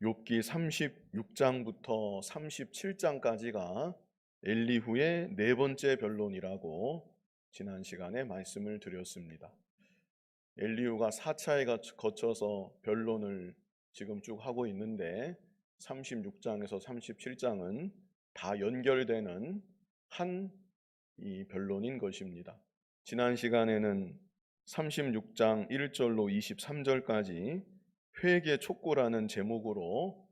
욥기 36장부터 37장까지가 엘리후의 네 번째 변론이라고 지난 시간에 말씀을 드렸습니다. 엘리후가 4차에 거쳐서 변론을 지금 쭉 하고 있는데 36장에서 37장은 다 연결되는 한 이 변론인 것입니다. 지난 시간에는 36장 1절로 23절까지 회개 촉구라는 제목으로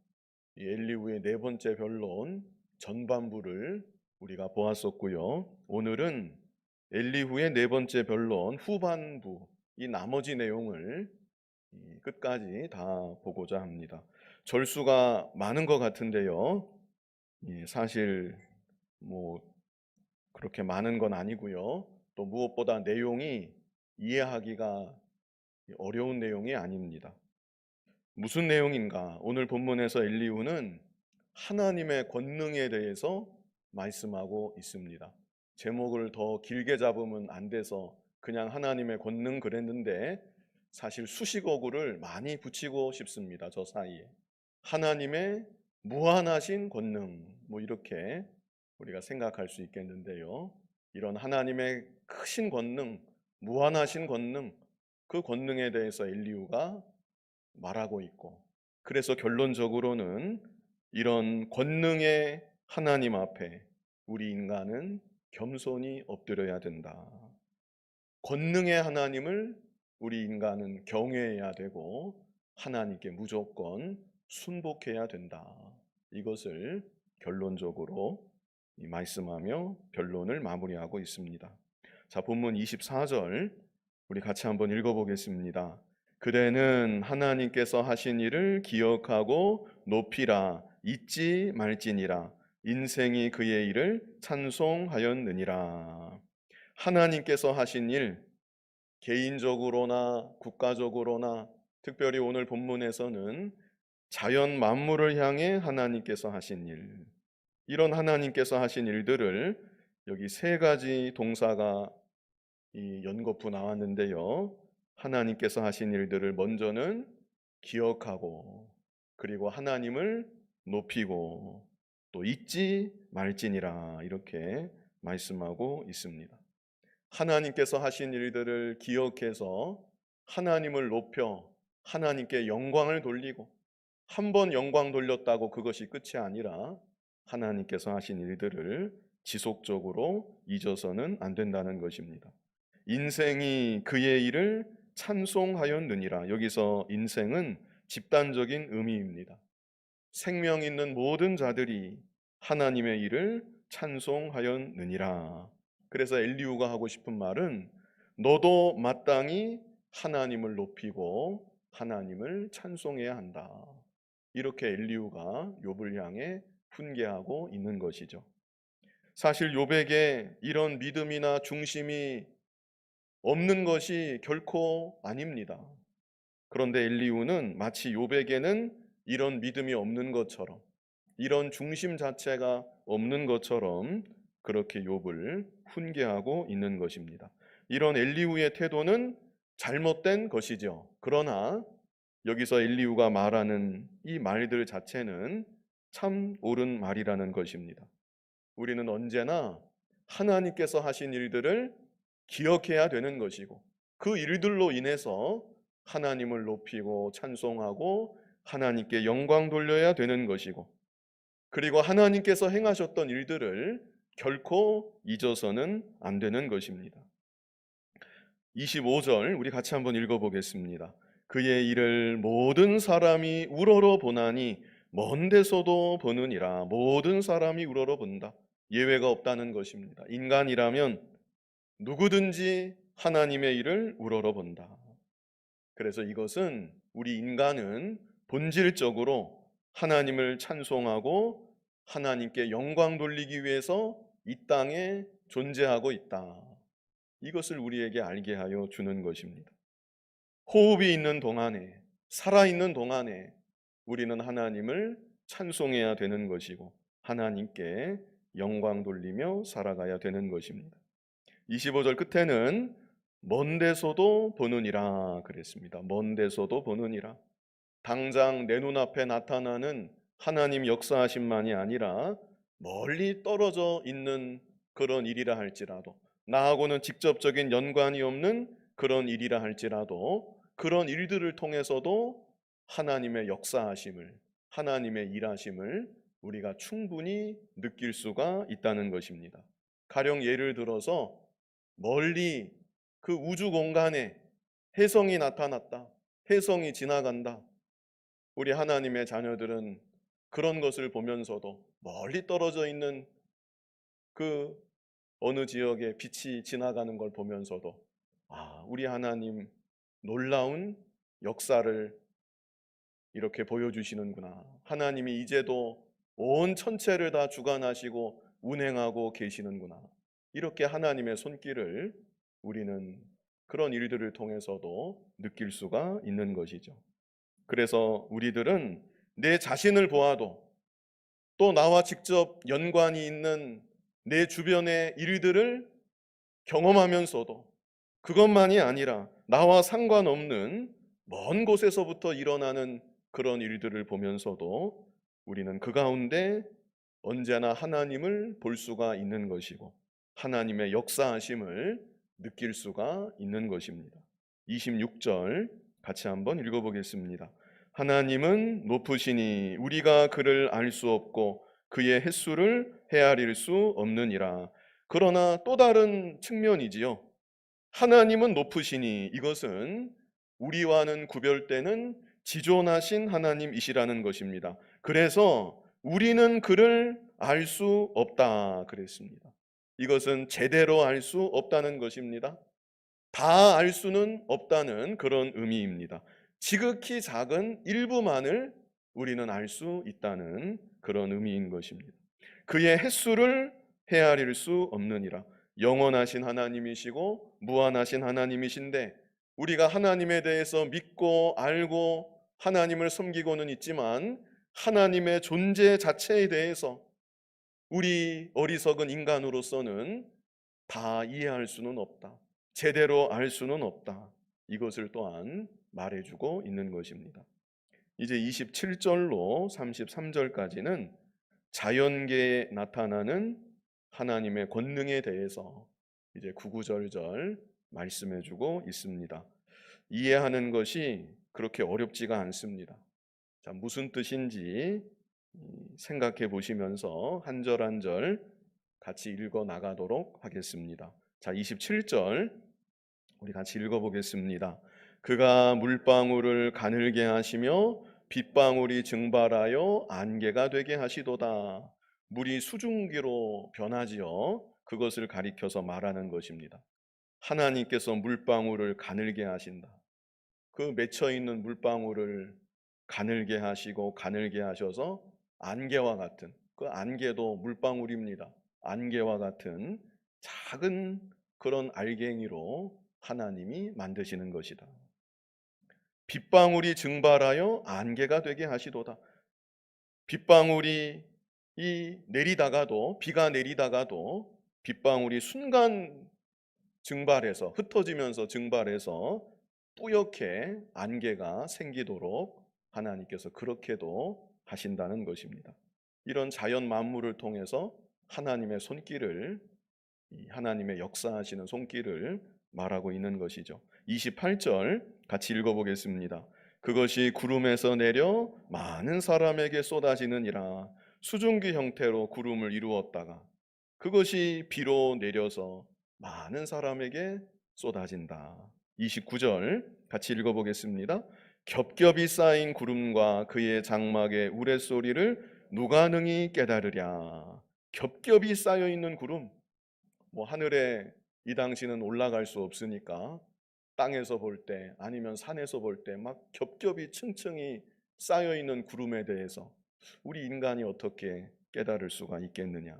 이 엘리후의 네 번째 변론 전반부를 우리가 보았었고요. 오늘은 엘리후의 네 번째 변론 후반부 이 나머지 내용을 끝까지 다 보고자 합니다. 절수가 많은 것 같은데요. 사실 뭐 그렇게 많은 건 아니고요. 또 무엇보다 내용이 이해하기가 어려운 내용이 아닙니다. 무슨 내용인가? 오늘 본문에서 엘리후는 하나님의 권능에 대해서 말씀하고 있습니다. 제목을 더 길게 잡으면 안 돼서 그냥 하나님의 권능 그랬는데 사실 수식어구를 많이 붙이고 싶습니다. 저 사이에. 하나님의 무한하신 권능, 뭐 이렇게 우리가 생각할 수 있겠는데요. 이런 하나님의 크신 권능, 무한하신 권능, 그 권능에 대해서 엘리후가 말하고 있고, 그래서 결론적으로는 이런 권능의 하나님 앞에 우리 인간은 겸손히 엎드려야 된다. 권능의 하나님을 우리 인간은 경외해야 되고 하나님께 무조건 순복해야 된다. 이것을 결론적으로 말씀하며 변론을 마무리하고 있습니다. 자, 본문 24절 우리 같이 한번 읽어보겠습니다. 그대는 하나님께서 하신 일을 기억하고 높이라, 잊지 말지니라. 인생이 그의 일을 찬송하였느니라. 하나님께서 하신 일, 개인적으로나 국가적으로나 특별히 오늘 본문에서는 자연 만물을 향해 하나님께서 하신 일, 이런 하나님께서 하신 일들을 여기 세 가지 동사가 연거푸 나왔는데요. 하나님께서 하신 일들을 먼저는 기억하고, 그리고 하나님을 높이고, 또 잊지 말지니라 이렇게 말씀하고 있습니다. 하나님께서 하신 일들을 기억해서 하나님을 높여 하나님께 영광을 돌리고, 한 번 영광 돌렸다고 그것이 끝이 아니라 하나님께서 하신 일들을 지속적으로 잊어서는 안 된다는 것입니다. 인생이 그의 일을 찬송하였느니라. 여기서 인생은 집단적인 의미입니다. 생명 있는 모든 자들이 하나님의 일을 찬송하였느니라. 그래서 엘리후가 하고 싶은 말은 너도 마땅히 하나님을 높이고 하나님을 찬송해야 한다. 이렇게 엘리후가 욥을 향해 훈계하고 있는 것이죠. 사실 욥에게 이런 믿음이나 중심이 없는 것이 결코 아닙니다. 그런데 엘리후는 마치 욥에게는 이런 믿음이 없는 것처럼, 이런 중심 자체가 없는 것처럼 그렇게 욥을 훈계하고 있는 것입니다. 이런 엘리후의 태도는 잘못된 것이죠. 그러나 여기서 엘리후가 말하는 이 말들 자체는 참 옳은 말이라는 것입니다. 우리는 언제나 하나님께서 하신 일들을 기억해야 되는 것이고, 그 일들로 인해서 하나님을 높이고 찬송하고 하나님께 영광 돌려야 되는 것이고, 그리고 하나님께서 행하셨던 일들을 결코 잊어서는 안 되는 것입니다. 25절 우리 같이 한번 읽어보겠습니다. 그의 일을 모든 사람이 우러러 보나니 먼 데서도 보느니라. 모든 사람이 우러러 본다. 예외가 없다는 것입니다. 인간이라면 누구든지 하나님의 일을 우러러 본다. 그래서 이것은 우리 인간은 본질적으로 하나님을 찬송하고 하나님께 영광 돌리기 위해서 이 땅에 존재하고 있다. 이것을 우리에게 알게 하여 주는 것입니다. 호흡이 있는 동안에, 살아있는 동안에 우리는 하나님을 찬송해야 되는 것이고 하나님께 영광 돌리며 살아가야 되는 것입니다. 25절 끝에는 먼 데서도 보느니라 그랬습니다. 먼 데서도 보느니라. 당장 내 눈앞에 나타나는 하나님 역사하심만이 아니라 멀리 떨어져 있는 그런 일이라 할지라도, 나하고는 직접적인 연관이 없는 그런 일이라 할지라도, 그런 일들을 통해서도 하나님의 역사하심을, 하나님의 일하심을 우리가 충분히 느낄 수가 있다는 것입니다. 가령 예를 들어서 멀리 그 우주 공간에 혜성이 나타났다, 혜성이 지나간다. 우리 하나님의 자녀들은 그런 것을 보면서도, 멀리 떨어져 있는 그 어느 지역에 빛이 지나가는 걸 보면서도, 아, 우리 하나님 놀라운 역사를 이렇게 보여주시는구나. 하나님이 이제도 온 천체를 다 주관하시고 운행하고 계시는구나. 이렇게 하나님의 손길을 우리는 그런 일들을 통해서도 느낄 수가 있는 것이죠. 그래서 우리들은 내 자신을 보아도, 또 나와 직접 연관이 있는 내 주변의 일들을 경험하면서도, 그것만이 아니라 나와 상관없는 먼 곳에서부터 일어나는 그런 일들을 보면서도 우리는 그 가운데 언제나 하나님을 볼 수가 있는 것이고, 하나님의 역사하심을 느낄 수가 있는 것입니다. 26절 같이 한번 읽어보겠습니다. 하나님은 높으시니 우리가 그를 알 수 없고 그의 횟수를 헤아릴 수 없느니라. 그러나 또 다른 측면이지요. 하나님은 높으시니, 이것은 우리와는 구별되는 지존하신 하나님이시라는 것입니다. 그래서 우리는 그를 알 수 없다 그랬습니다. 이것은 제대로 알 수 없다는 것입니다. 다 알 수는 없다는 그런 의미입니다. 지극히 작은 일부만을 우리는 알 수 있다는 그런 의미인 것입니다. 그의 횟수를 헤아릴 수 없느니라. 영원하신 하나님이시고 무한하신 하나님이신데, 우리가 하나님에 대해서 믿고 알고 하나님을 섬기고는 있지만 하나님의 존재 자체에 대해서 우리 어리석은 인간으로서는 다 이해할 수는 없다, 제대로 알 수는 없다. 이것을 또한 말해주고 있는 것입니다. 이제 27절로 33절까지는 자연계에 나타나는 하나님의 권능에 대해서 이제 구구절절 말씀해주고 있습니다. 이해하는 것이 그렇게 어렵지가 않습니다. 자, 무슨 뜻인지 생각해 보시면서 한 절 한 절 같이 읽어 나가도록 하겠습니다. 자, 27절 우리 같이 읽어보겠습니다. 그가 물방울을 가늘게 하시며 빗방울이 증발하여 안개가 되게 하시도다. 물이 수증기로 변하지요. 그것을 가리켜서 말하는 것입니다. 하나님께서 물방울을 가늘게 하신다. 그 맺혀 있는 물방울을 가늘게 하시고 가늘게 하셔서 안개와 같은, 그 안개도 물방울입니다. 안개와 같은 작은 그런 알갱이로 하나님이 만드시는 것이다. 빗방울이 증발하여 안개가 되게 하시도다. 빗방울이 내리다가도, 비가 내리다가도 빗방울이 순간 증발해서, 흩어지면서 증발해서 뿌옇게 안개가 생기도록 하나님께서 그렇게도 하신다는 것입니다. 이런 자연 만물을 통해서 하나님의 손길을, 하나님의 역사하시는 손길을 말하고 있는 것이죠. 28절 같이 읽어보겠습니다. 그것이 구름에서 내려 많은 사람에게 쏟아지느니라. 수증기 형태로 구름을 이루었다가 그것이 비로 내려서 많은 사람에게 쏟아진다. 29절 같이 읽어보겠습니다. 겹겹이 쌓인 구름과 그의 장막의 우레소리를 누가 능히 깨달으랴. 겹겹이 쌓여 있는 구름, 하늘에 이 당시는 올라갈 수 없으니까 땅에서 볼 때 아니면 산에서 볼 때 막 겹겹이 층층이 쌓여 있는 구름에 대해서 우리 인간이 어떻게 깨달을 수가 있겠느냐.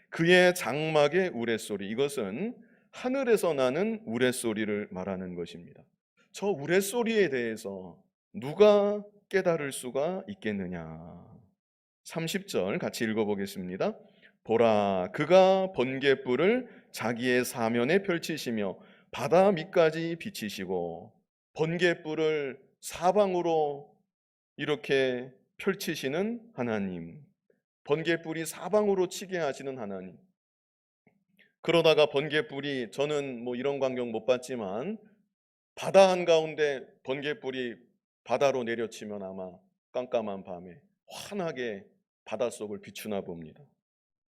그의 장막의 우레소리, 이것은 하늘에서 나는 우레소리를 말하는 것입니다. 저 우레소리에 대해서 누가 깨달을 수가 있겠느냐. 30절 같이 읽어보겠습니다. 보라, 그가 번갯불을 자기의 사면에 펼치시며 바다 밑까지 비치시고, 번갯불을 사방으로 이렇게 펼치시는 하나님, 번갯불이 사방으로 치게 하시는 하나님. 그러다가 번갯불이, 저는 뭐 이런 광경 못 봤지만 바다 한가운데 번갯불이 바다로 내려치면 아마 깜깜한 밤에 환하게 바닷속을 비추나 봅니다.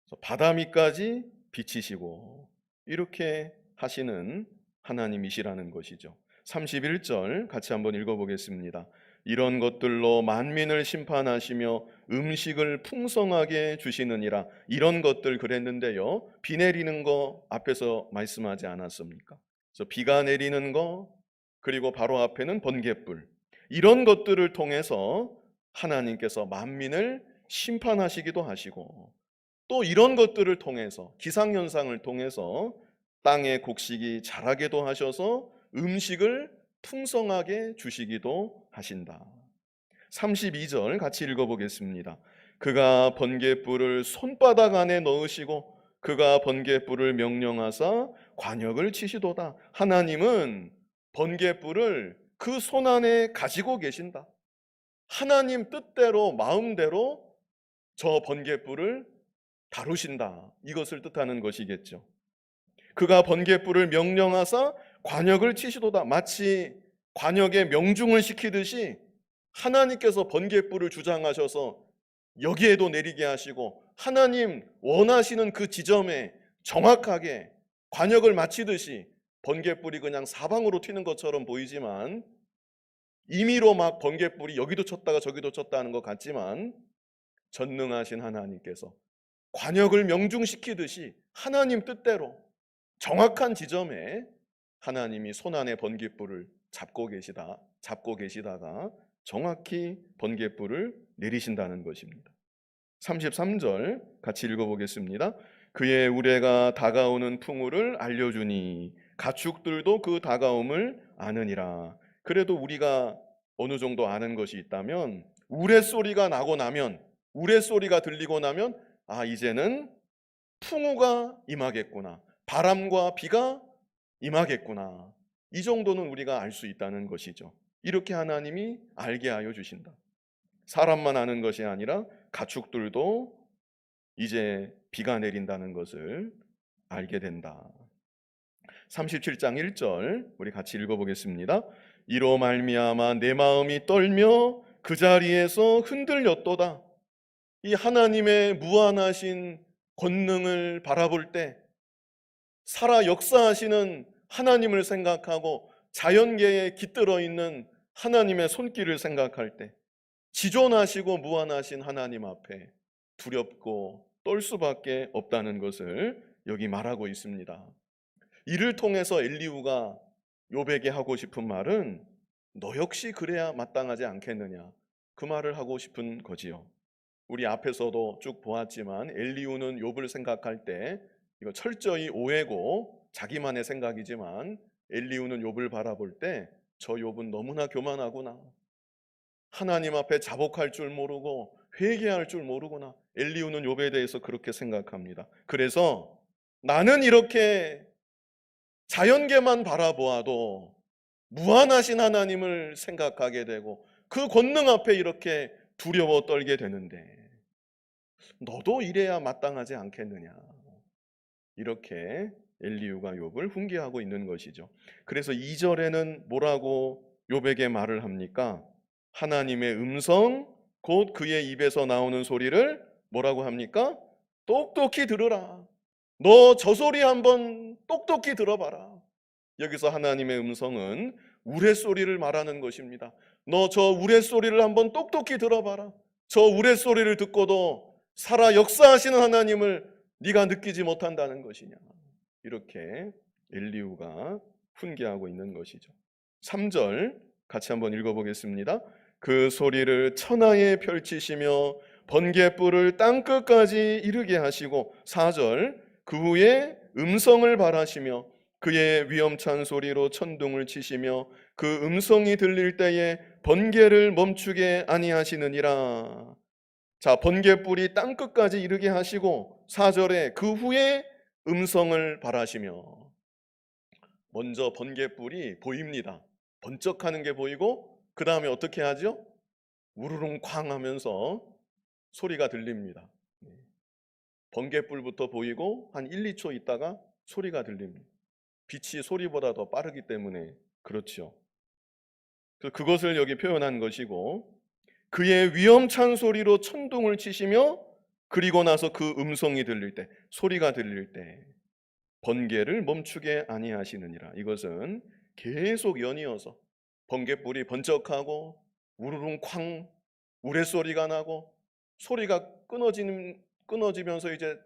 그래서 바다 밑까지 비치시고 이렇게 하시는 하나님이시라는 것이죠. 31절 같이 한번 읽어보겠습니다. 이런 것들로 만민을 심판하시며 음식을 풍성하게 주시느니라. 이런 것들 그랬는데요, 비 내리는 거 앞에서 말씀하지 않았습니까? 그래서 비가 내리는 거, 그리고 바로 앞에는 번갯불, 이런 것들을 통해서 하나님께서 만민을 심판하시기도 하시고, 또 이런 것들을 통해서, 기상현상을 통해서 땅의 곡식이 자라게도 하셔서 음식을 풍성하게 주시기도 하신다. 32절 같이 읽어보겠습니다. 그가 번갯불을 손바닥 안에 넣으시고 그가 번갯불을 명령하사 관역을 치시도다. 하나님은 번갯불을 그 손 안에 가지고 계신다. 하나님 뜻대로, 마음대로 저 번갯불을 다루신다. 이것을 뜻하는 것이겠죠. 그가 번갯불을 명령하사 관역을 치시도다. 마치 관역에 명중을 시키듯이 하나님께서 번갯불을 주장하셔서 여기에도 내리게 하시고, 하나님 원하시는 그 지점에 정확하게 관역을 마치듯이, 번갯불이 그냥 사방으로 튀는 것처럼 보이지만 임의로 막 번갯불이 여기도 쳤다가 저기도 쳤다 하는 것 같지만, 전능하신 하나님께서 관역을 명중시키듯이 하나님 뜻대로 정확한 지점에 하나님이 손안에 번갯불을 잡고 계시다가 정확히 번갯불을 내리신다는 것입니다. 33절 같이 읽어보겠습니다. 그의 우레가 다가오는 풍우를 알려주니 가축들도 그 다가옴을 아느니라. 그래도 우리가 어느 정도 아는 것이 있다면, 우레소리가 나고 나면, 우레소리가 들리고 나면 이제는 풍우가 임하겠구나, 바람과 비가 임하겠구나, 이 정도는 우리가 알 수 있다는 것이죠. 이렇게 하나님이 알게 하여 주신다. 사람만 아는 것이 아니라 가축들도 이제 비가 내린다는 것을 알게 된다. 37장 1절 우리 같이 읽어보겠습니다. 이로 말미암아 내 마음이 떨며 그 자리에서 흔들렸도다. 이 하나님의 무한하신 권능을 바라볼 때, 살아 역사하시는 하나님을 생각하고 자연계에 깃들어 있는 하나님의 손길을 생각할 때, 지존하시고 무한하신 하나님 앞에 두렵고 떨 수밖에 없다는 것을 여기 말하고 있습니다. 이를 통해서 엘리후가 욥에게 하고 싶은 말은 너 역시 그래야 마땅하지 않겠느냐, 그 말을 하고 싶은 거지요. 우리 앞에서도 쭉 보았지만 엘리후는 욥을 생각할 때 이거 철저히 오해고 자기만의 생각이지만, 엘리후는 욥을 바라볼 때 저 욥은 너무나 교만하구나, 하나님 앞에 자복할 줄 모르고 회개할 줄 모르구나, 엘리후는 욥에 대해서 그렇게 생각합니다. 그래서 나는 이렇게 자연계만 바라보아도 무한하신 하나님을 생각하게 되고 그 권능 앞에 이렇게 두려워 떨게 되는데 너도 이래야 마땅하지 않겠느냐, 이렇게 엘리후가 욥을 훈계하고 있는 것이죠. 그래서 2절에는 뭐라고 욥에게 말을 합니까? 하나님의 음성, 곧 그의 입에서 나오는 소리를 뭐라고 합니까? 똑똑히 들으라. 너 저 소리 한번 똑똑히 들어봐라. 여기서 하나님의 음성은 우레소리를 말하는 것입니다. 너 저 우레소리를 한번 똑똑히 들어봐라. 저 우레소리를 듣고도 살아 역사하시는 하나님을 네가 느끼지 못한다는 것이냐, 이렇게 엘리후가 훈계하고 있는 것이죠. 3절 같이 한번 읽어보겠습니다. 그 소리를 천하에 펼치시며 번갯불을 땅끝까지 이르게 하시고, 4절 그 후에 음성을 발하시며 그의 위엄찬 소리로 천둥을 치시며 그 음성이 들릴 때에 번개를 멈추게 아니하시느니라. 자, 번갯불이 땅끝까지 이르게 하시고 4절에 그 후에 음성을 발하시며, 먼저 번갯불이 보입니다. 번쩍하는 게 보이고 그 다음에 어떻게 하죠? 우르릉 쾅 하면서 소리가 들립니다. 번갯불부터 보이고 한 1, 2초 있다가 소리가 들립니다. 빛이 소리보다 더 빠르기 때문에 그렇죠. 그것을 여기 표현한 것이고, 그의 위험찬 소리로 천둥을 치시며, 그리고 나서 그 음성이 들릴 때, 소리가 들릴 때 번개를 멈추게 아니하시느니라. 이것은 계속 연이어서 번갯불이 번쩍하고 우르릉 쾅 우레소리가 나고 소리가 끊어지면서 이제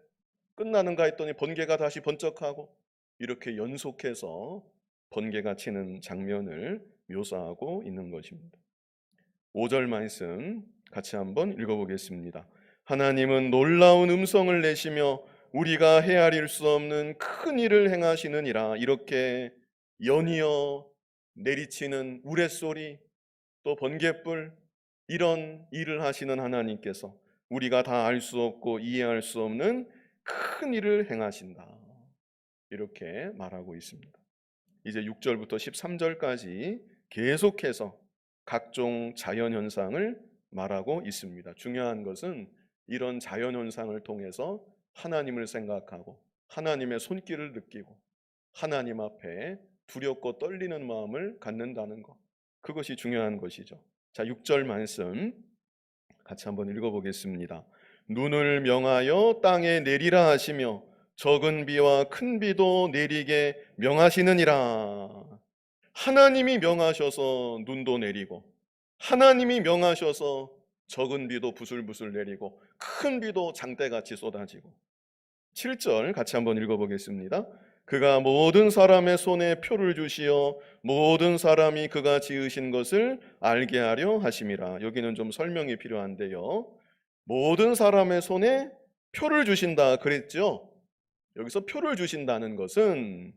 끝나는가 했더니 번개가 다시 번쩍하고, 이렇게 연속해서 번개가 치는 장면을 묘사하고 있는 것입니다. 5절 말씀 같이 한번 읽어보겠습니다. 하나님은 놀라운 음성을 내시며 우리가 헤아릴 수 없는 큰 일을 행하시느니라. 이렇게 연이어 내리치는 우레소리, 또 번갯불, 이런 일을 하시는 하나님께서 우리가 다 알 수 없고 이해할 수 없는 큰 일을 행하신다. 이렇게 말하고 있습니다. 이제 6절부터 13절까지 계속해서 각종 자연현상을 말하고 있습니다. 중요한 것은 이런 자연현상을 통해서 하나님을 생각하고 하나님의 손길을 느끼고 하나님 앞에 두렵고 떨리는 마음을 갖는다는 것, 그것이 중요한 것이죠. 자, 6절 말씀 같이 한번 읽어보겠습니다. 눈을 명하여 땅에 내리라 하시며 적은 비와 큰 비도 내리게 명하시느니라. 하나님이 명하셔서 눈도 내리고, 하나님이 명하셔서 적은 비도 부슬부슬 내리고, 큰 비도 장대같이 쏟아지고. 7절 같이 한번 읽어보겠습니다. 그가 모든 사람의 손에 표를 주시어 모든 사람이 그가 지으신 것을 알게 하려 하심이라. 여기는 좀 설명이 필요한데요. 모든 사람의 손에 표를 주신다 그랬죠. 여기서 표를 주신다는 것은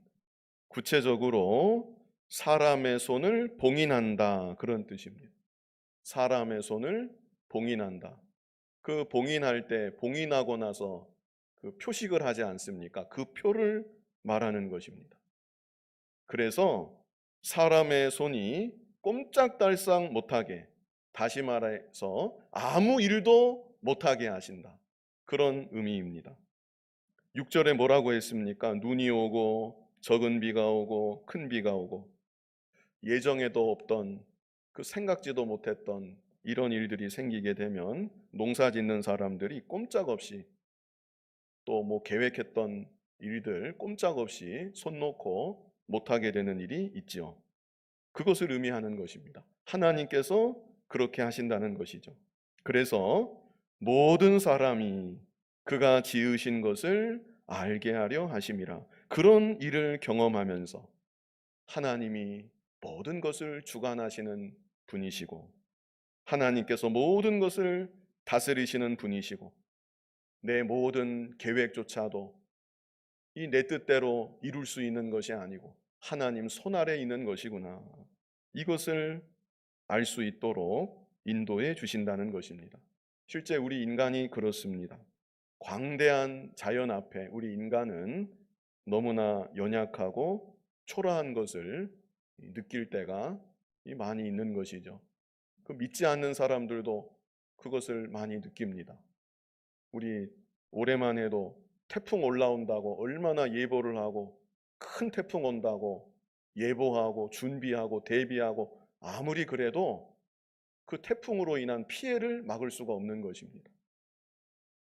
구체적으로 사람의 손을 봉인한다, 그런 뜻입니다. 사람의 손을 봉인한다. 그 봉인할 때, 봉인하고 나서 그 표식을 하지 않습니까? 그 표를 말하는 것입니다. 그래서 사람의 손이 꼼짝달싹 못하게, 다시 말해서 아무 일도 못하게 하신다, 그런 의미입니다. 6절에 뭐라고 했습니까? 눈이 오고 적은 비가 오고 큰 비가 오고, 예정에도 없던, 그 생각지도 못했던 이런 일들이 생기게 되면 농사 짓는 사람들이 꼼짝없이, 또 뭐 계획했던 일들 꼼짝없이 손 놓고 못하게 되는 일이 있지요. 그것을 의미하는 것입니다. 하나님께서 그렇게 하신다는 것이죠. 그래서 모든 사람이 그가 지으신 것을 알게 하려 하심이라. 그런 일을 경험하면서 하나님이 모든 것을 주관하시는 분이시고, 하나님께서 모든 것을 다스리시는 분이시고, 내 모든 계획조차도 이 내 뜻대로 이룰 수 있는 것이 아니고 하나님 손 아래 있는 것이구나, 이것을 알 수 있도록 인도해 주신다는 것입니다. 실제 우리 인간이 그렇습니다. 광대한 자연 앞에 우리 인간은 너무나 연약하고 초라한 것을 느낄 때가 많이 있는 것이죠. 그 믿지 않는 사람들도 그것을 많이 느낍니다. 우리 올해만 해도 태풍 올라온다고 얼마나 예보를 하고, 큰 태풍 온다고 예보하고 준비하고 대비하고, 아무리 그래도 그 태풍으로 인한 피해를 막을 수가 없는 것입니다.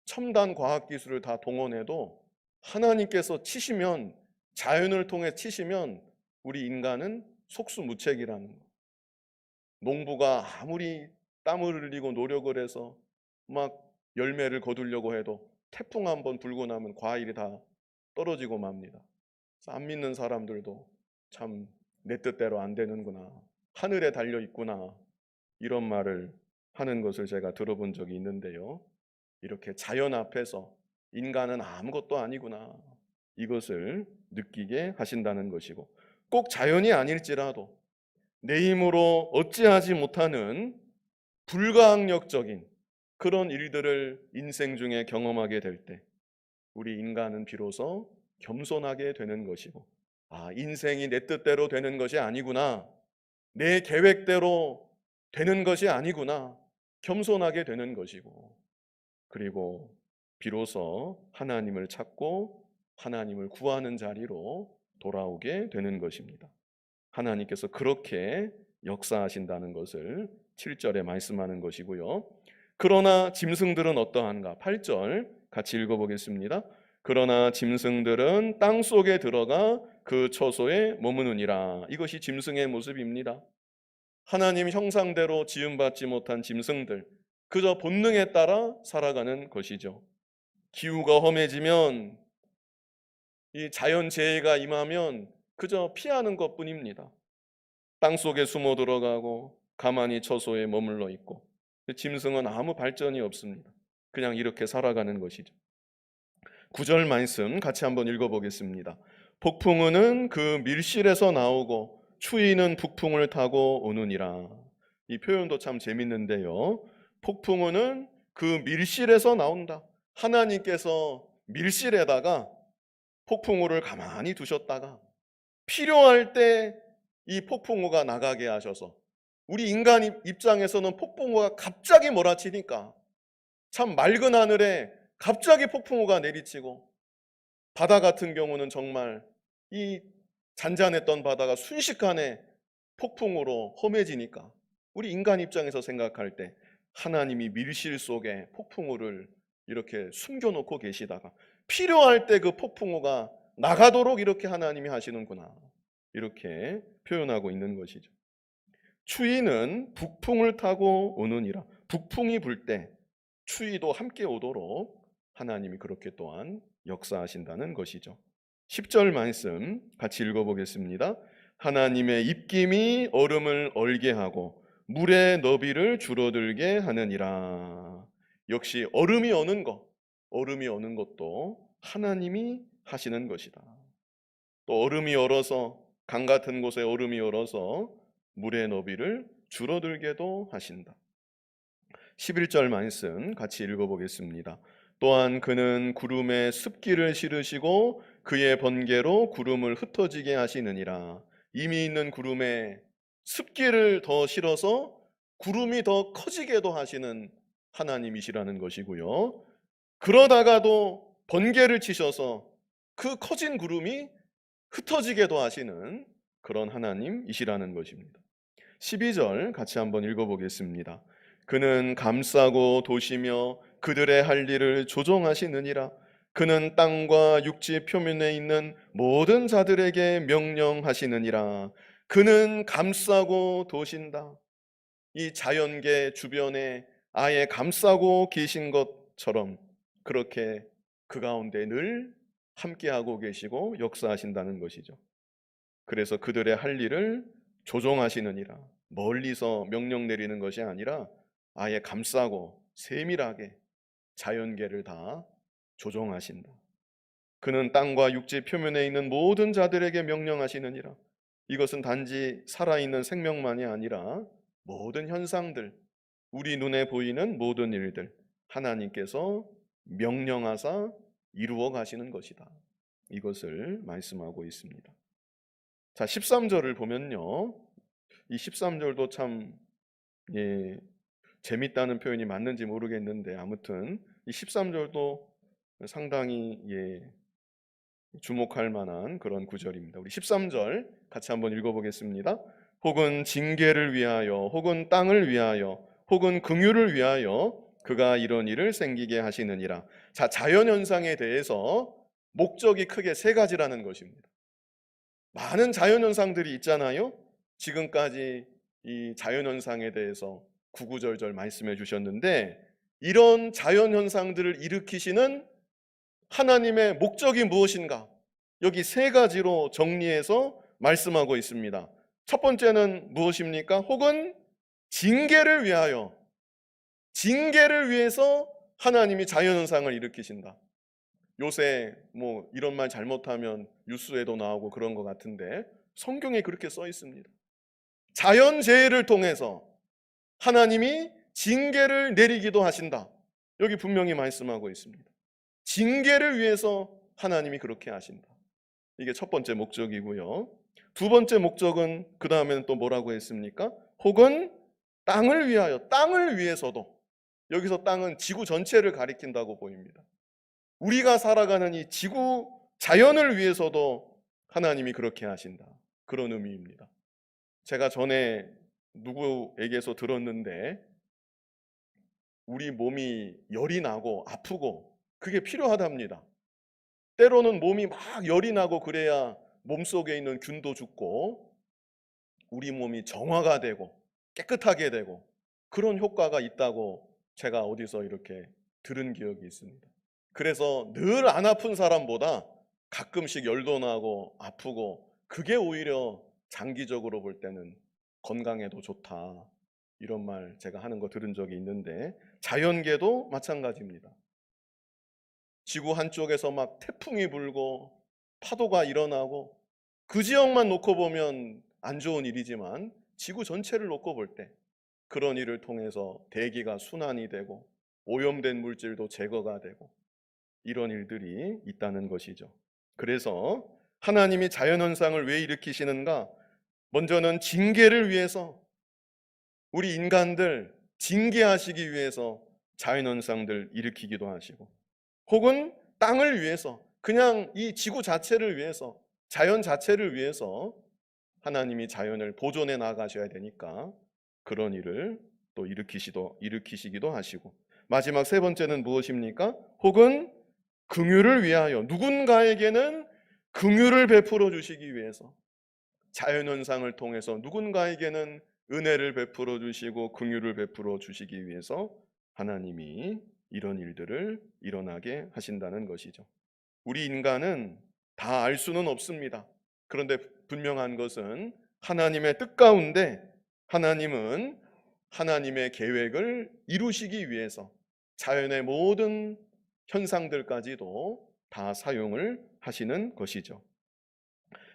첨단 과학기술을 다 동원해도 하나님께서 치시면, 자연을 통해 치시면 우리 인간은 속수무책이라는 것. 농부가 아무리 땀을 흘리고 노력을 해서 막 열매를 거두려고 해도 태풍 한번 불고 나면 과일이 다 떨어지고 맙니다. 안 믿는 사람들도 참 내 뜻대로 안 되는구나, 하늘에 달려 있구나, 이런 말을 하는 것을 제가 들어본 적이 있는데요. 이렇게 자연 앞에서 인간은 아무것도 아니구나, 이것을 느끼게 하신다는 것이고, 꼭 자연이 아닐지라도 내 힘으로 어찌하지 못하는 불가항력적인 그런 일들을 인생 중에 경험하게 될 때 우리 인간은 비로소 겸손하게 되는 것이고, 아, 인생이 내 뜻대로 되는 것이 아니구나, 내 계획대로 되는 것이 아니구나, 겸손하게 되는 것이고, 그리고 비로소 하나님을 찾고 하나님을 구하는 자리로 돌아오게 되는 것입니다. 하나님께서 그렇게 역사하신다는 것을 7절에 말씀하는 것이고요. 그러나 짐승들은 어떠한가? 8절 같이 읽어보겠습니다. 그러나 짐승들은 땅 속에 들어가 그 처소에 머무느니라. 이것이 짐승의 모습입니다. 하나님 형상대로 지음받지 못한 짐승들, 그저 본능에 따라 살아가는 것이죠. 기후가 험해지면, 이 자연재해가 임하면 그저 피하는 것뿐입니다. 땅속에 숨어 들어가고 가만히 처소에 머물러 있고, 짐승은 아무 발전이 없습니다. 그냥 이렇게 살아가는 것이죠. 9절 말씀 같이 한번 읽어보겠습니다. 폭풍우는 그 밀실에서 나오고 추위는 북풍을 타고 오느니라. 이 표현도 참 재밌는데요. 폭풍우는 그 밀실에서 나온다. 하나님께서 밀실에다가 폭풍우를 가만히 두셨다가 필요할 때 이 폭풍우가 나가게 하셔서, 우리 인간 입장에서는 폭풍우가 갑자기 몰아치니까 참 맑은 하늘에 갑자기 폭풍우가 내리치고, 바다 같은 경우는 정말 이 잔잔했던 바다가 순식간에 폭풍우로 험해지니까, 우리 인간 입장에서 생각할 때 하나님이 밀실 속에 폭풍우를 이렇게 숨겨놓고 계시다가 필요할 때 그 폭풍우가 나가도록 이렇게 하나님이 하시는구나, 이렇게 표현하고 있는 것이죠. 추위는 북풍을 타고 오느니라. 북풍이 불 때 추위도 함께 오도록 하나님이 그렇게 또한 역사하신다는 것이죠. 10절 말씀 같이 읽어보겠습니다. 하나님의 입김이 얼음을 얼게 하고 물의 너비를 줄어들게 하느니라. 역시 얼음이 어는 것도 하나님이 하시는 것이다. 또 얼음이 얼어서, 강 같은 곳에 얼음이 얼어서 물의 너비를 줄어들게도 하신다. 11절 말씀 같이 읽어보겠습니다. 또한 그는 구름에 습기를 실으시고 그의 번개로 구름을 흩어지게 하시느니라. 이미 있는 구름에 습기를 더 실어서 구름이 더 커지게도 하시는 하나님이시라는 것이고요. 그러다가도 번개를 치셔서 그 커진 구름이 흩어지게도 하시는 그런 하나님이시라는 것입니다. 12절 같이 한번 읽어보겠습니다. 그는 감싸고 도시며 그들의 할 일을 조종하시느니라. 그는 땅과 육지 표면에 있는 모든 자들에게 명령하시느니라. 그는 감싸고 도신다. 이 자연계 주변에 아예 감싸고 계신 것처럼 그렇게 그 가운데 늘 함께하고 계시고 역사하신다는 것이죠. 그래서 그들의 할 일을 조종하시느니라. 멀리서 명령 내리는 것이 아니라 아예 감싸고 세밀하게 자연계를 다 조종하신다. 그는 땅과 육지 표면에 있는 모든 자들에게 명령하시느니라. 이것은 단지 살아있는 생명만이 아니라 모든 현상들, 우리 눈에 보이는 모든 일들, 하나님께서 명령하사 이루어 가시는 것이다. 이것을 말씀하고 있습니다. 자, 13절을 보면요, 이 13절도 참 재밌다는 표현이 맞는지 모르겠는데, 아무튼 이 13절도 상당히 주목할 만한 그런 구절입니다. 우리 13절 같이 한번 읽어보겠습니다. 혹은 징계를 위하여, 혹은 땅을 위하여, 혹은 긍휼을 위하여 그가 이런 일을 생기게 하시느니라. 자, 자연현상에 대해서 목적이 크게 세 가지라는 것입니다. 많은 자연현상들이 있잖아요. 지금까지 이 자연현상에 대해서 구구절절 말씀해 주셨는데, 이런 자연현상들을 일으키시는 하나님의 목적이 무엇인가? 여기 세 가지로 정리해서 말씀하고 있습니다. 첫 번째는 무엇입니까? 혹은 징계를 위하여, 징계를 위해서 하나님이 자연현상을 일으키신다. 요새 뭐 이런 말 잘못하면 뉴스에도 나오고 그런 것 같은데 성경에 그렇게 써 있습니다. 자연재해를 통해서 하나님이 징계를 내리기도 하신다. 여기 분명히 말씀하고 있습니다. 징계를 위해서 하나님이 그렇게 하신다. 이게 첫 번째 목적이고요. 두 번째 목적은 그 다음에는 또 뭐라고 했습니까? 혹은 땅을 위하여, 땅을 위해서도, 여기서 땅은 지구 전체를 가리킨다고 보입니다. 우리가 살아가는 이 지구 자연을 위해서도 하나님이 그렇게 하신다. 그런 의미입니다. 제가 전에 누구에게서 들었는데 우리 몸이 열이 나고 아프고 그게 필요하답니다. 때로는 몸이 막 열이 나고 그래야 몸속에 있는 균도 죽고 우리 몸이 정화가 되고 깨끗하게 되고 그런 효과가 있다고 제가 어디서 이렇게 들은 기억이 있습니다. 그래서 늘 안 아픈 사람보다 가끔씩 열도 나고 아프고 그게 오히려 장기적으로 볼 때는 건강에도 좋다. 이런 말 제가 하는 거 들은 적이 있는데 자연계도 마찬가지입니다. 지구 한쪽에서 막 태풍이 불고 파도가 일어나고 그 지역만 놓고 보면 안 좋은 일이지만 지구 전체를 놓고 볼 때 그런 일을 통해서 대기가 순환이 되고 오염된 물질도 제거가 되고 이런 일들이 있다는 것이죠. 그래서 하나님이 자연현상을 왜 일으키시는가? 먼저는 징계를 위해서 우리 인간들 징계하시기 위해서 자연현상들 일으키기도 하시고 혹은 땅을 위해서 그냥 이 지구 자체를 위해서 자연 자체를 위해서 하나님이 자연을 보존해 나가셔야 되니까 그런 일을 또 일으키시기도 하시고 마지막 세 번째는 무엇입니까? 혹은 긍휼을 위하여 누군가에게는 긍휼을 베풀어 주시기 위해서 자연현상을 통해서 누군가에게는 은혜를 베풀어 주시고 긍휼을 베풀어 주시기 위해서 하나님이 이런 일들을 일어나게 하신다는 것이죠. 우리 인간은 다 알 수는 없습니다. 그런데 분명한 것은 하나님의 뜻 가운데 하나님은 하나님의 계획을 이루시기 위해서 자연의 모든 현상들까지도 다 사용을 하시는 것이죠.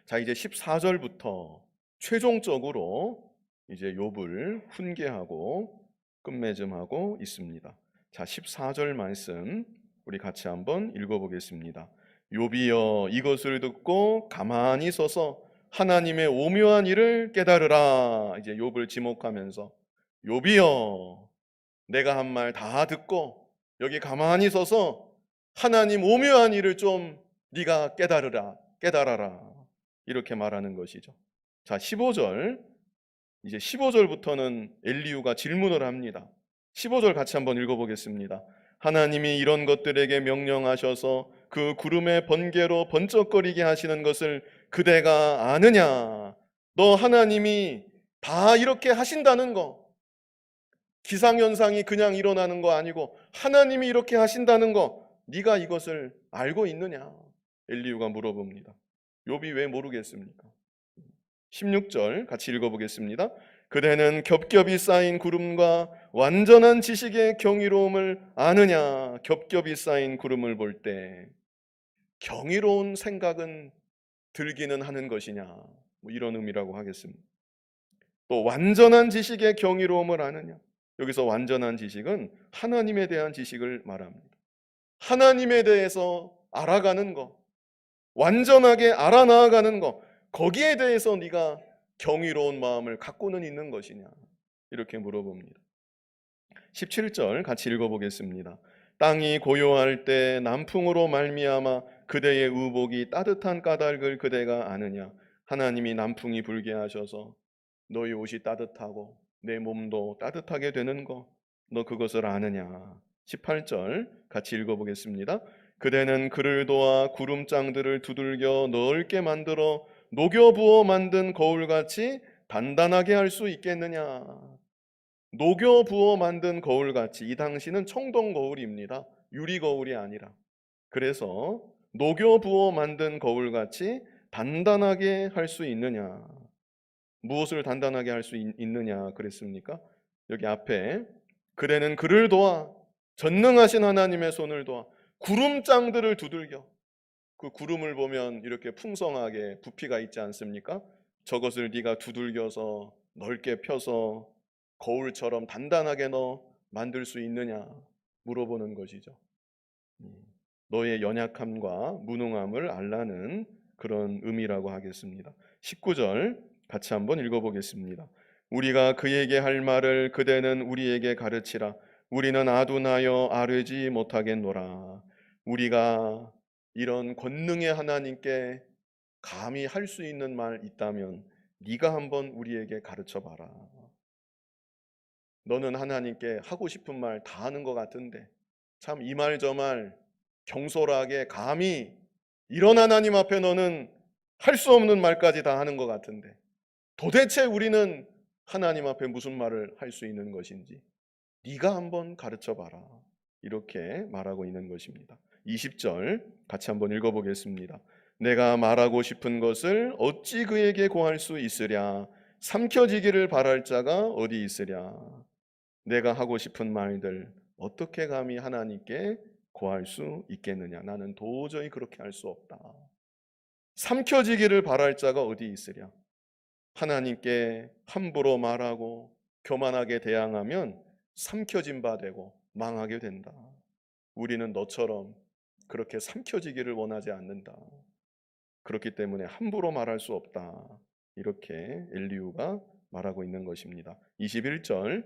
자, 이제 14절부터 최종적으로 이제 욥을 훈계하고 끝맺음하고 있습니다. 자, 14절 말씀 우리 같이 한번 읽어보겠습니다. 욥이여 이것을 듣고 가만히 서서 하나님의 오묘한 일을 깨달으라. 이제 욥을 지목하면서 욥이여 내가 한 말 다 듣고 여기 가만히 서서 하나님 오묘한 일을 좀 네가 깨달아라. 이렇게 말하는 것이죠. 자, 15절. 이제 15절부터는 엘리후가 질문을 합니다. 15절 같이 한번 읽어보겠습니다. 하나님이 이런 것들에게 명령하셔서 그 구름의 번개로 번쩍거리게 하시는 것을 그대가 아느냐? 너 하나님이 다 이렇게 하신다는 거, 기상현상이 그냥 일어나는 거 아니고 하나님이 이렇게 하신다는 거, 네가 이것을 알고 있느냐? 엘리후가 물어봅니다. 욥이 왜 모르겠습니까? 16절 같이 읽어보겠습니다. 그대는 겹겹이 쌓인 구름과 완전한 지식의 경이로움을 아느냐? 겹겹이 쌓인 구름을 볼 때 경이로운 생각은 들기는 하는 것이냐? 뭐 이런 의미라고 하겠습니다. 또 완전한 지식의 경이로움을 아느냐? 여기서 완전한 지식은 하나님에 대한 지식을 말합니다. 하나님에 대해서 알아가는 것, 완전하게 알아나가는 것, 거기에 대해서 네가 경이로운 마음을 갖고는 있는 것이냐? 이렇게 물어봅니다. 17절 같이 읽어보겠습니다. 땅이 고요할 때 남풍으로 말미암아 그대의 의복이 따뜻한 까닭을 그대가 아느냐? 하나님이 남풍이 불게 하셔서 너희 옷이 따뜻하고 내 몸도 따뜻하게 되는 거, 너 그것을 아느냐? 18절 같이 읽어보겠습니다. 그대는 그를 도와 구름장들을 두들겨 넓게 만들어 녹여 부어 만든 거울같이 단단하게 할 수 있겠느냐? 녹여 부어 만든 거울같이, 이 당시는 청동 거울입니다. 유리 거울이 아니라. 그래서 녹여 부어 만든 거울같이 단단하게 할 수 있느냐? 무엇을 단단하게 할 수 있느냐 그랬습니까? 여기 앞에 그대는 그를 도와, 전능하신 하나님의 손을 도와 구름장들을 두들겨. 그 구름을 보면 이렇게 풍성하게 부피가 있지 않습니까? 저것을 네가 두들겨서 넓게 펴서 거울처럼 단단하게 너 만들 수 있느냐 물어보는 것이죠. 너의 연약함과 무능함을 알라는 그런 의미라고 하겠습니다. 19절 같이 한번 읽어보겠습니다. 우리가 그에게 할 말을 그대는 우리에게 가르치라. 우리는 아둔하여 아뢰지 못하겠노라. 우리가 이런 권능의 하나님께 감히 할 수 있는 말 있다면 네가 한번 우리에게 가르쳐 봐라. 너는 하나님께 하고 싶은 말 다 하는 것 같은데 참 이 말 저 말 경솔하게 감히 이런 하나님 앞에 너는 할 수 없는 말까지 다 하는 것 같은데 도대체 우리는 하나님 앞에 무슨 말을 할 수 있는 것인지 네가 한번 가르쳐 봐라. 이렇게 말하고 있는 것입니다. 20절 같이 한번 읽어보겠습니다. 내가 말하고 싶은 것을 어찌 그에게 고할 수 있으랴. 삼켜지기를 바랄 자가 어디 있으랴. 내가 하고 싶은 말들 어떻게 감히 하나님께 고할 수 있겠느냐. 나는 도저히 그렇게 할 수 없다. 삼켜지기를 바랄 자가 어디 있으랴. 하나님께 함부로 말하고 교만하게 대항하면 삼켜진 바 되고 망하게 된다. 우리는 너처럼 그렇게 삼켜지기를 원하지 않는다. 그렇기 때문에 함부로 말할 수 없다. 이렇게 엘리후가 말하고 있는 것입니다. 21절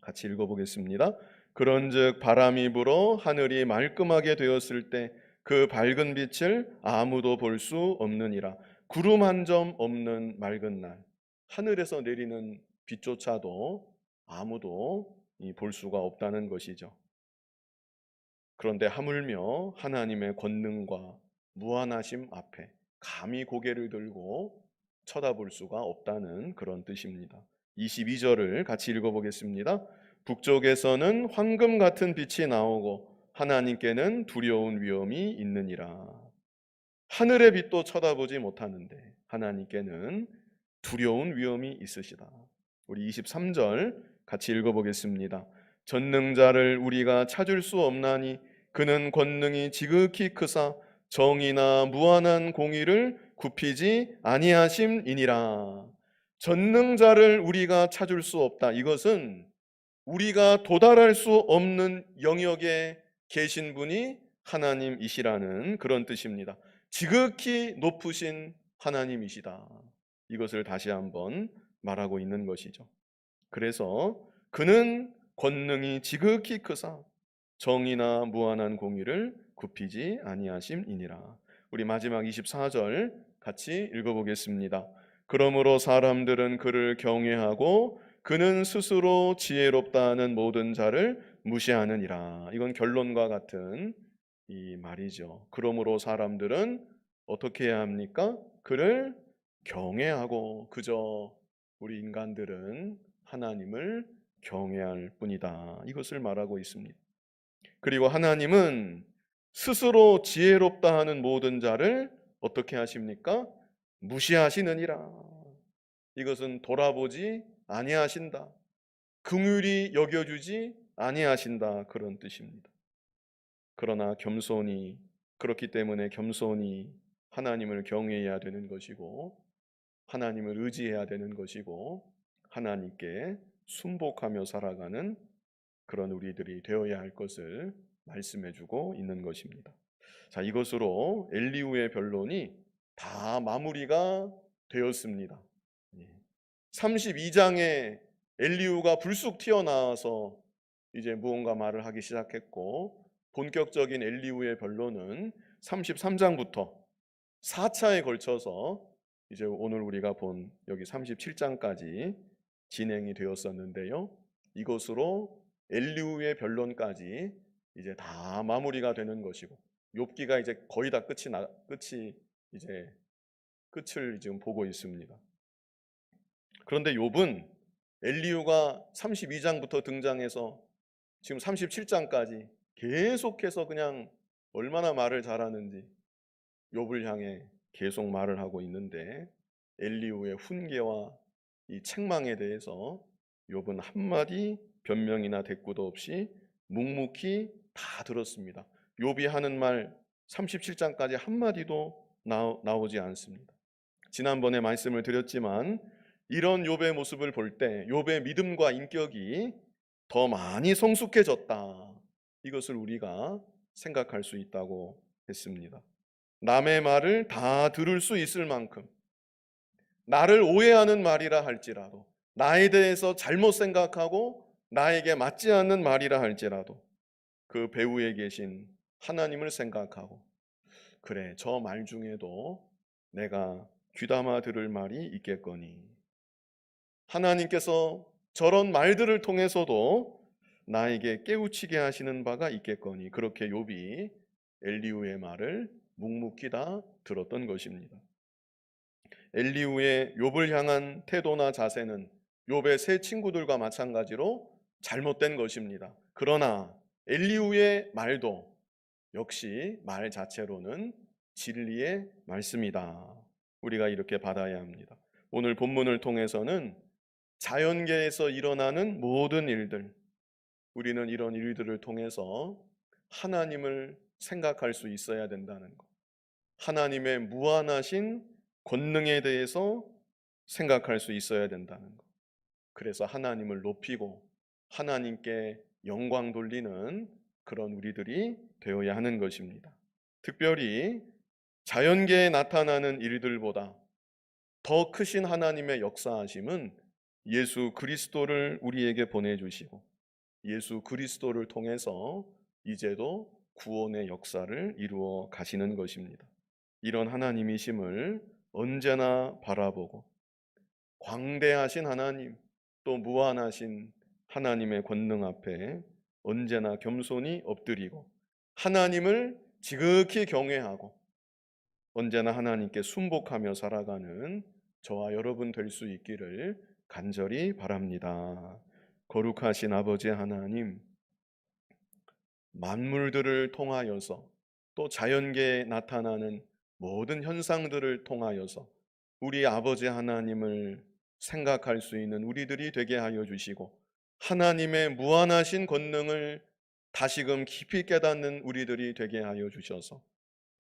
같이 읽어보겠습니다. 그런즉 바람이 불어 하늘이 말끔하게 되었을 때 그 밝은 빛을 아무도 볼 수 없느니라. 구름 한 점 없는 맑은 날, 하늘에서 내리는 빛조차도 아무도 볼 수가 없다는 것이죠. 그런데 하물며 하나님의 권능과 무한하심 앞에 감히 고개를 들고 쳐다볼 수가 없다는 그런 뜻입니다. 22절을 같이 읽어보겠습니다. 북쪽에서는 황금 같은 빛이 나오고 하나님께는 두려운 위엄이 있느니라. 하늘의 빛도 쳐다보지 못하는데 하나님께는 두려운 위엄이 있으시다. 우리 23절 같이 읽어보겠습니다. 전능자를 우리가 찾을 수 없나니 그는 권능이 지극히 크사 정의나 무한한 공의를 굽히지 아니하심이니라. 전능자를 우리가 찾을 수 없다. 이것은 우리가 도달할 수 없는 영역에 계신 분이 하나님이시라는 그런 뜻입니다. 지극히 높으신 하나님이시다. 이것을 다시 한번 말하고 있는 것이죠. 그래서 그는 권능이 지극히 크사 정의나 무한한 공의를 굽히지 아니하심이니라. 우리 마지막 24절 같이 읽어보겠습니다. 그러므로 사람들은 그를 경외하고 그는 스스로 지혜롭다 하는 모든 자를 무시하느니라. 이건 결론과 같은 이 말이죠. 그러므로 사람들은 어떻게 해야 합니까? 그를 경외하고 그저 우리 인간들은 하나님을 경외할 뿐이다. 이것을 말하고 있습니다. 그리고 하나님은 스스로 지혜롭다 하는 모든 자를 어떻게 하십니까? 무시하시느니라. 이것은 돌아보지 아니하신다. 긍휼히 여겨주지 아니하신다. 그런 뜻입니다. 그러나 겸손히 그렇기 때문에 겸손히 하나님을 경외해야 되는 것이고 하나님을 의지해야 되는 것이고 하나님께 순복하며 살아가는 그런 우리들이 되어야 할 것을 말씀해 주고 있는 것입니다. 자, 이것으로 엘리후의 변론이 다 마무리가 되었습니다. 32장에 엘리후가 불쑥 튀어나와서 이제 무언가 말을 하기 시작했고 본격적인 엘리후의 변론은 33장부터 4차에 걸쳐서 이제 오늘 우리가 본 여기 37장까지 진행이 되었었는데요. 이것으로 엘리후의 변론까지 이제 다 마무리가 되는 것이고 욥기가 이제 거의 다 끝이 이제 끝을 지금 보고 있습니다. 그런데 욥은 엘리후가 32장부터 등장해서 지금 37장까지 계속해서 그냥 얼마나 말을 잘하는지 욥을 향해 계속 말을 하고 있는데 엘리후의 훈계와 이 책망에 대해서 욥은 한마디 변명이나 대꾸도 없이 묵묵히 다 들었습니다. 욥이 하는 말 37장까지 한마디도 나오지 않습니다. 지난번에 말씀을 드렸지만 이런 욥의 모습을 볼 때 욥의 믿음과 인격이 더 많이 성숙해졌다. 이것을 우리가 생각할 수 있다고 했습니다. 남의 말을 다 들을 수 있을 만큼 나를 오해하는 말이라 할지라도 나에 대해서 잘못 생각하고 나에게 맞지 않는 말이라 할지라도 그 배후에 계신 하나님을 생각하고, 그래, 저 말 중에도 내가 귀담아 들을 말이 있겠거니, 하나님께서 저런 말들을 통해서도 나에게 깨우치게 하시는 바가 있겠거니, 그렇게 욥이 엘리후의 말을 묵묵히 다 들었던 것입니다. 엘리후의 욥을 향한 태도나 자세는 욥의 세 친구들과 마찬가지로 잘못된 것입니다. 그러나 엘리후의 말도 역시 말 자체로는 진리의 말씀이다. 우리가 이렇게 받아야 합니다. 오늘 본문을 통해서는 자연계에서 일어나는 모든 일들, 우리는 이런 일들을 통해서 하나님을 생각할 수 있어야 된다는 것, 하나님의 무한하신 권능에 대해서 생각할 수 있어야 된다는 것. 그래서 하나님을 높이고 하나님께 영광 돌리는 그런 우리들이 되어야 하는 것입니다. 특별히 자연계에 나타나는 일들보다 더 크신 하나님의 역사하심은 예수 그리스도를 우리에게 보내주시고 예수 그리스도를 통해서 이제도 구원의 역사를 이루어 가시는 것입니다. 이런 하나님이심을 언제나 바라보고 광대하신 하나님, 또 무한하신 하나님의 권능 앞에 언제나 겸손히 엎드리고 하나님을 지극히 경외하고 언제나 하나님께 순복하며 살아가는 저와 여러분 될 수 있기를 간절히 바랍니다. 거룩하신 아버지 하나님, 만물들을 통하여서 또 자연계에 나타나는 모든 현상들을 통하여서 우리 아버지 하나님을 생각할 수 있는 우리들이 되게 하여 주시고 하나님의 무한하신 권능을 다시금 깊이 깨닫는 우리들이 되게 하여 주셔서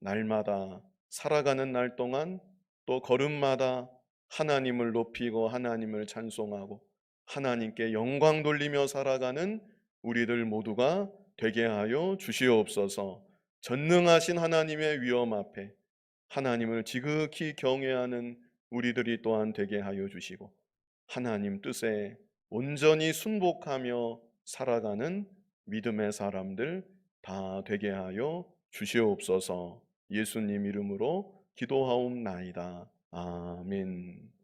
날마다 살아가는 날 동안 또 걸음마다 하나님을 높이고 하나님을 찬송하고 하나님께 영광 돌리며 살아가는 우리들 모두가 되게 하여 주시옵소서. 전능하신 하나님의 위엄 앞에 하나님을 지극히 경외하는 우리들이 또한 되게 하여 주시고 하나님 뜻에 온전히 순복하며 살아가는 믿음의 사람들 다 되게 하여 주시옵소서. 예수님 이름으로 기도하옵나이다. 아멘.